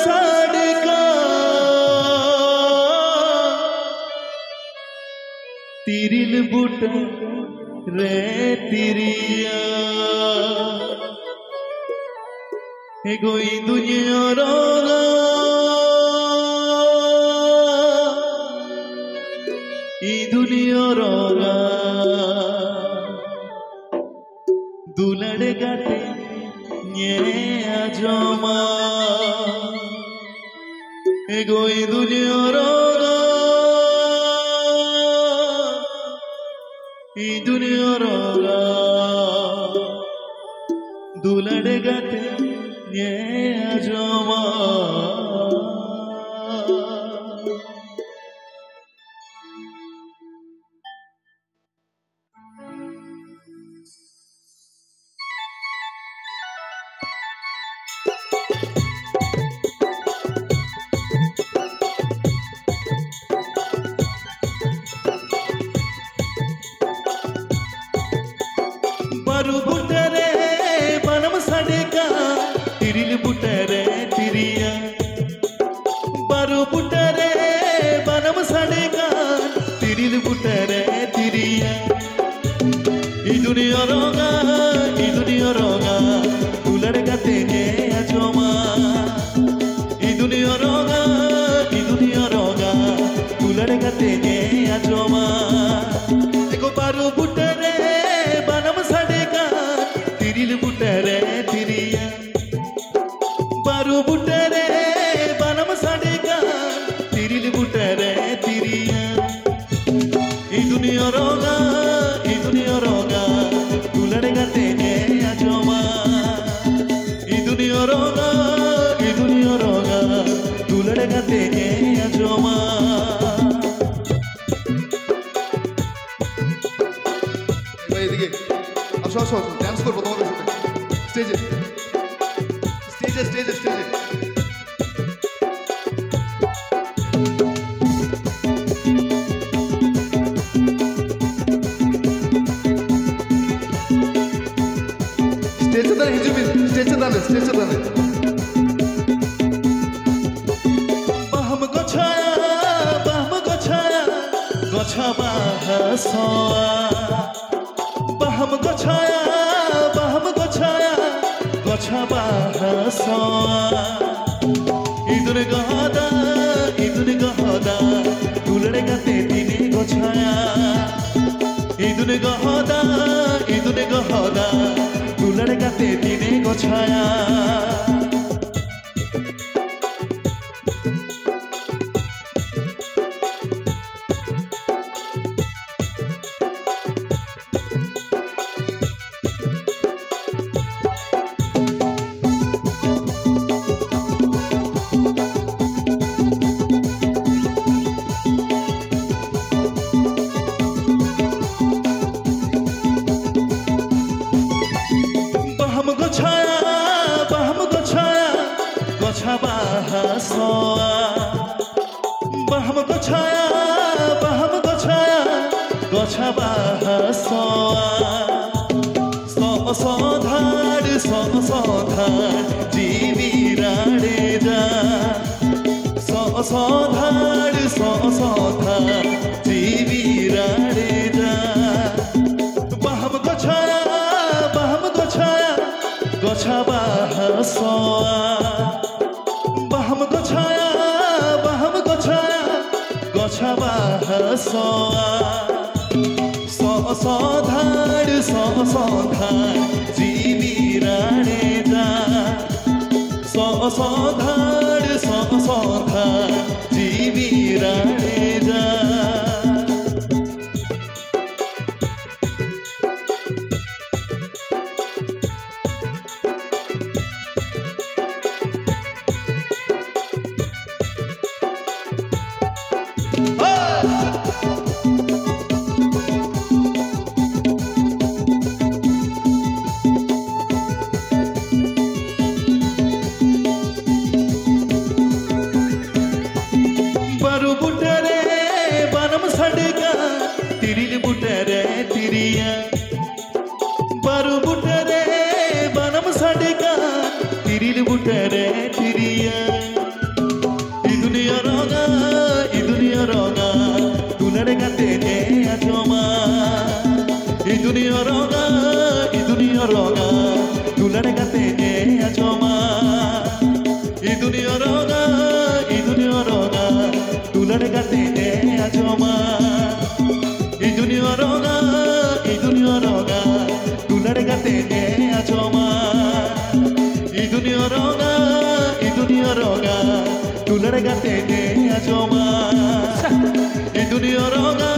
सड़का तिरिल बुट रे तिरिया एगोई दुनिया रोगा ई दुनिया रोगा दुलड़ गाते ये आजमा एगोई दुनिया रोगा ई दुनिया रोगा दुलड़ गाते ये आजमा बारू बुटरे बनम सड़का तिरिल बुटरे तिरिया बारू बुटरे बनम सड़का तिरिल बुटरे तिरिया ई दुनिया रोगा दुलड़ गाते ने आजमा ई दुनिया रोगा दुलड़ गाते ने आजमा देखो बारू बुटरे बनम सड़का तिरिल बुटरे तिरिया बारू बुटरे बनम सड़का तिरिल बुटरे तिरिया ई दुनिया रोगा दुलड़ गाते ने आजमा ई दुनिया रोगा दुलड़ गाते ने आजमा আসো ডান্স করবো তোমাদের সাথে স্টেজে স্টেজে স্টেজে স্টেজে দাঁড়িয়ে হিজুবি স্টেজে দাঁড়িয়ে baham gochaya gocha bahasoa baham gochaya gocha bahasoa idun gahada dulade gate dine gochaya idun gahada dulade gate dine gochaya gocha bahasoa baham gochaya gocha bahasoa so dhar jivi rade ja so dhar jivi rade ja baham gochaya gocha bahasoa baham gochaya gocha bahasoa so dhar jivi rade ja so dhar jivi rade ja तिरिल बुटरे तिरिया রঙা ই দুনিয়া রঙা তুলার গাতে asthma ই দুনিয়া রঙা ই দুনিয়া রঙা তুলার গাতে আজমা ই দুনিয়া রঙা ই দুনিয়া রঙা তুলার গাতে আজমা ই দুনিয়া রঙা ই দুনিয়া রঙা তুলার গাতে আজমা ই দুনিয়া রঙা